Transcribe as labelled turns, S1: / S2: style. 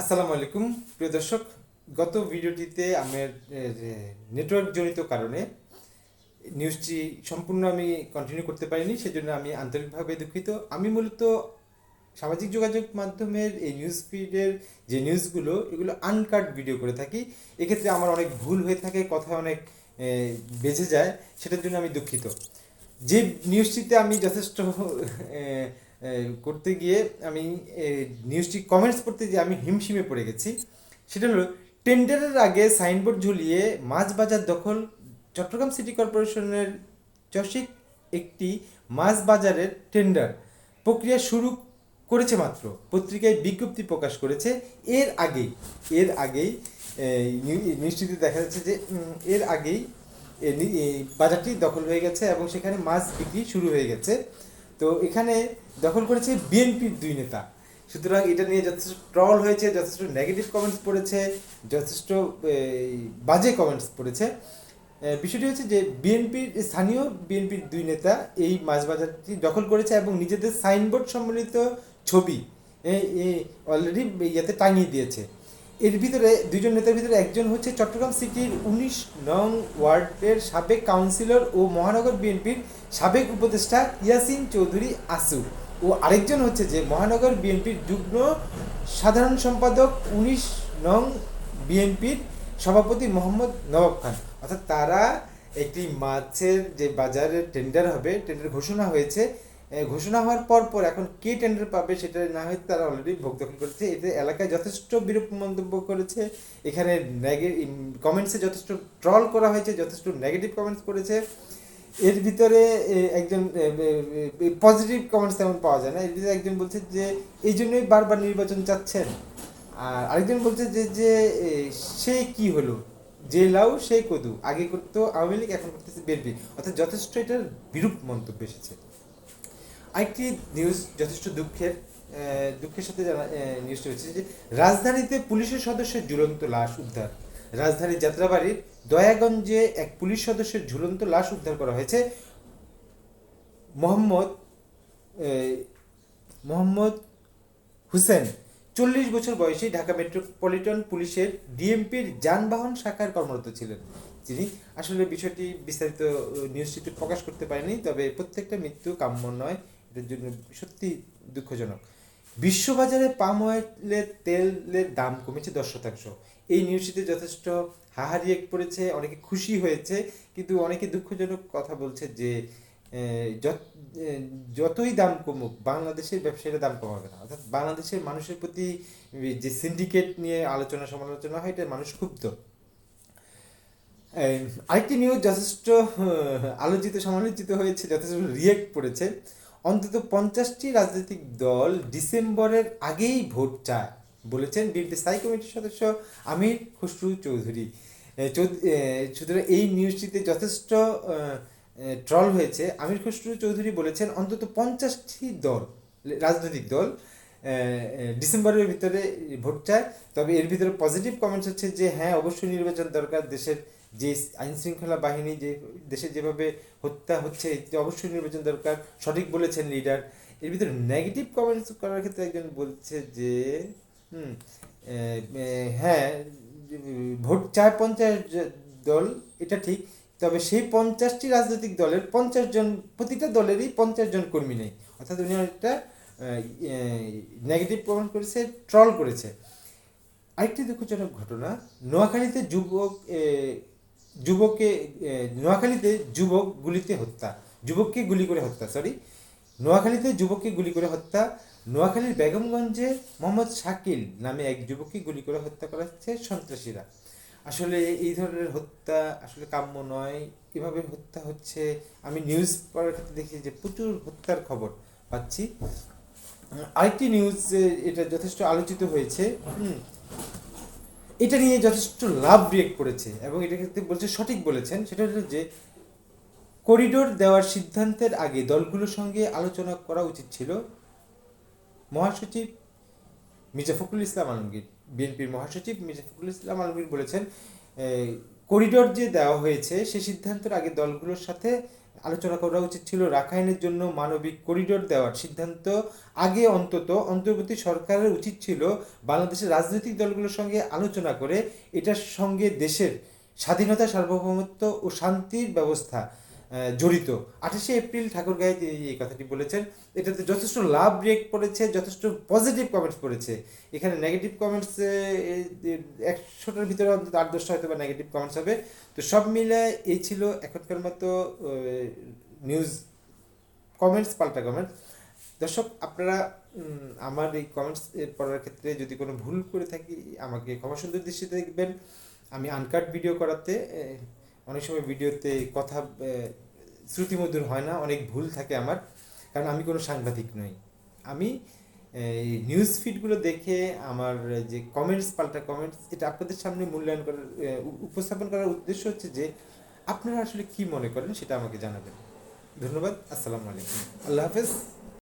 S1: আসসালামু আলাইকুম প্রিয় দর্শক। গত ভিডিওটিতে আমার নেটওয়ার্ক জনিত কারণে নিউজটি সম্পূর্ণ আমি কন্টিনিউ করতে পারিনি, সেজন্য আমি আন্তরিকভাবে দুঃখিত। আমি মূলত সামাজিক যোগাযোগ মাধ্যমের এই নিউজ ফিডের যে নিউজগুলো এগুলো আনকাট ভিডিও করে থাকি। এক্ষেত্রে আমার অনেক ভুল হয়ে থাকে, কথা অনেক বেঁচে যায়, সেটার জন্য আমি দুঃখিত। যে নিউজটিতে আমি যথেষ্ট করতে গিয়ে আমি নিউজটি কমেন্টস করতে গিয়ে আমি হিমশিমে পড়ে গেছি। সেটা হলো, টেন্ডারের আগে সাইনবোর্ড ঝুলিয়ে মাছ বাজার দখল। চট্টগ্রাম সিটি কর্পোরেশনের চসিক একটি মাছ বাজারের টেন্ডার প্রক্রিয়া শুরু করেছে মাত্র, পত্রিকায় বিজ্ঞপ্তি প্রকাশ করেছে। এর আগেই নিশ্চিত দেখা যাচ্ছে যে এর আগেই এই বাজারটি দখল হয়ে গেছে এবং সেখানে মাছ বিক্রি শুরু হয়ে গেছে। তো এখানে দখল করেছে বিএনপির দুই নেতা। সুতরাং এটা নিয়ে যথেষ্ট ট্রল হয়েছে, যথেষ্ট নেগেটিভ কমেন্টস পড়েছে, যথেষ্ট বাজে কমেন্টস পড়েছে। বিষয়টি হচ্ছে যে বিএনপির দুই নেতা এই মাছ বাজারটি দখল করেছে এবং নিজেদের সাইনবোর্ড সম্বলিত ছবি অলরেডি ইয়েতে টাঙিয়ে দিয়েছে। এর ভিতরে দুইজন নেতার ভিতরে একজন হচ্ছে চট্টগ্রাম সিটির ১৯ নং ওয়ার্ডের সাবেক কাউন্সিলর ও মহানগর বিএনপির সাবেক উপদেষ্টা ইয়াসিন চৌধুরী আসু, ও আরেকজন হচ্ছে যে মহানগর বিএনপির যুগ্ম সাধারণ সম্পাদক ১৯ নং বিএনপির সভাপতি মোহাম্মদ নবাব খান। অর্থাৎ তারা একটি মাছের যে বাজারের টেন্ডার হবে, টেন্ডার ঘোষণা হয়েছে, ঘোষণা হওয়ার পর এখন কে টেন্ডার পাবে সেটা না হয়তো তারা অলরেডি ভোগ দখল করেছে। এতে এলাকায় যথেষ্ট বিরূপ মন্তব্য করেছে। এখানে কমেন্টসে যথেষ্ট ট্রল করা হয়েছে, যথেষ্ট নেগেটিভ কমেন্টস করেছে। এর ভিতরে একজন পজিটিভ কমেন্টস তেমন পাওয়া যায় না। এর ভিতরে একজন বলছে যে এই জন্যই বারবার নির্বাচন চাচ্ছেন, আর আরেকজন বলছে যে যে সে কি হলো, যে লাউ সে কদু, আগে করতো আওয়ামী লীগ এখন করতেছে বিএনপি। অর্থাৎ যথেষ্ট এটার বিরূপ মন্তব্য এসেছে। আরেকটি নিউজ যথেষ্ট দুঃখের সাথে জানা নিউজটি হচ্ছে যে রাজধানীতে পুলিশের সদস্যের ঝুলন্ত লাশ উদ্ধার। রাজধানীর যাত্রাবাড়ির দয়াগঞ্জে এক পুলিশ সদস্যের ঝুলন্ত লাশ উদ্ধার করা হয়েছে। মোহাম্মদ মোহাম্মদ হুসেন, ৪০ বছর বয়সী, ঢাকা মেট্রোপলিটন পুলিশের ডিএমপির যানবাহন শাখার কর্মরত ছিলেন। যিনি আসলে বিষয়টি বিস্তারিত নিউজটিতে প্রকাশ করতে পারেনি, তবে প্রত্যেকটা মৃত্যু কাম্য নয়, এটার জন্য সত্যি দুঃখজনক। বিশ্ববাজারে পাম অয়েলের তেলের দাম কমেছে ১০%। এই নিউজটিতে যথেষ্ট হাহারিয়ে পড়েছে, অনেকে খুশি হয়েছে, কিন্তু অনেকে দুঃখজনক কথা বলছে যে যতই দাম কমুক বাংলাদেশের ব্যবসায়ীরা দাম কমাবে না। অর্থাৎ বাংলাদেশের মানুষের প্রতি যে সিন্ডিকেট নিয়ে আলোচনা সমালোচনা হয়, এটা মানুষ ক্ষুব্ধ। আরেকটি নিউজ যথেষ্ট আলোচিত সমালোচিত হয়েছে, যথেষ্ট রিয়েক্ট পড়েছে। অন্তত 50টি রাজনৈতিক দল ডিসেম্বরের আগেই ভোট চায় বলেছেন বিএনপি স্থায়ী কমিটির সদস্য আমির খসরু চৌধুরী। সুতরাং এই নিউজটিতে যথেষ্ট ট্রল হয়েছে। আমির খসরু চৌধুরী বলেছেন অন্তত 50টি রাজনৈতিক দল ডিসেম্বরের ভিতরে ভোট চায়। তবে এর ভিতরে পজিটিভ কমেন্টস হচ্ছে যে হ্যাঁ, অবশ্যই নির্বাচন দরকার, দেশের যে আইন শৃঙ্খলা বাহিনী যে দেশে যেভাবে হত্যা হচ্ছে, এতে অবশ্যই নির্বাচন দরকার, সঠিক বলেছেন লিডার। এর ভিতরে নেগেটিভ কমেন্টস করার ক্ষেত্রে একজন বলছে যে হ্যাঁ, ভোট চায় 50 দল, এটা ঠিক, তবে সেই 50টি রাজনৈতিক দলের 50 জন, প্রতিটা দলেরই 50 জন কর্মী নেই। অর্থাৎ উনি একটা নেগেটিভ কমেন্ট করেছে, ট্রল করেছে। আরেকটি দুঃখজনক ঘটনা, নোয়াখালীতে যুবককে নোয়াখালীতে যুবক গুলিতে হত্যা, যুবককে গুলি করে হত্যা, নোয়াখালীতে যুবককে গুলি করে হত্যা। নোয়াখালীর বেগমগঞ্জে মোহাম্মদ শাকিল নামে এক যুবককে গুলি করে হত্যা করা হচ্ছে সন্ত্রাসীরা। আসলে এই ধরনের হত্যা আসলে কাম্য নয়, এভাবে হত্যা হচ্ছে। আমি নিউজ পড়ার ক্ষেত্রে দেখি যে প্রচুর হত্যার খবর পাচ্ছি। আরেকটি নিউজ, এটা যথেষ্ট আলোচিত হয়েছে, এটা নিয়ে যথেষ্ট লাভ রিয়েক্ট করেছে এবং এটা ক্ষেত্রে বলছে সঠিক বলেছেন। সেটা হলো যে করিডোর দেওয়ার সিদ্ধান্তের আগে দলগুলোর সঙ্গে আলোচনা করা উচিত ছিল। মহাসচিব মির্জা ফখরুল ইসলাম আলমগীর, বিএনপির মহাসচিব মির্জা ফখরুল ইসলাম আলমগীর বলেছেন করিডোর যে দেওয়া হয়েছে সে সিদ্ধান্তের আগে দলগুলোর সাথে আলোচনা করা উচিত ছিল রাখাইনের জন্য মানবিক করিডোর দেওয়ার সিদ্ধান্ত আগে অন্তত অন্তর্বর্তী সরকারের উচিত ছিল বাংলাদেশের রাজনৈতিক দলগুলোর সঙ্গে আলোচনা করে এটার সঙ্গে দেশের স্বাধীনতা সার্বভৌমত্ব ও শান্তির ব্যবস্থা জড়িত। 28শে এপ্রিল ঠাকুরগাঁয়ে তিনি এই কথাটি বলেছেন। এটাতে যথেষ্ট লাভ রিয়েক্ট পড়েছে, যথেষ্ট পজিটিভ কমেন্টস পড়েছে। এখানে নেগেটিভ কমেন্টস 100টার ভিতরে অন্তত 8-10টা হয়তো বা নেগেটিভ কমেন্টস হবে। তো সব মিলে এই ছিল এখনকার মতো নিউজ কমেন্টস, পাল্টা কমেন্টস। দর্শক আপনারা আমার এই কমেন্টস পড়ার ক্ষেত্রে যদি কোনো ভুল করে থাকি আমাকে ক্ষমা সুন্দর দৃষ্টিতে দেখবেন। আমি আনকাট ভিডিও করাতে অনেক সময় ভিডিওতে কথা শ্রুতিমধুর হয় না, অনেক ভুল থাকে আমার, কারণ আমি কোনো সাংবাদিক নই। আমি এই নিউজ ফিডগুলো দেখে আমার যে কমেন্টস, পাল্টা কমেন্টস, এটা আপনাদের সামনে মূল্যায়ন করার উপস্থাপন করার উদ্দেশ্য হচ্ছে যে আপনারা আসলে কি মনে করেন সেটা আমাকে জানাবেন। ধন্যবাদ। আসসালামু আলাইকুম। আল্লাহ হাফেজ।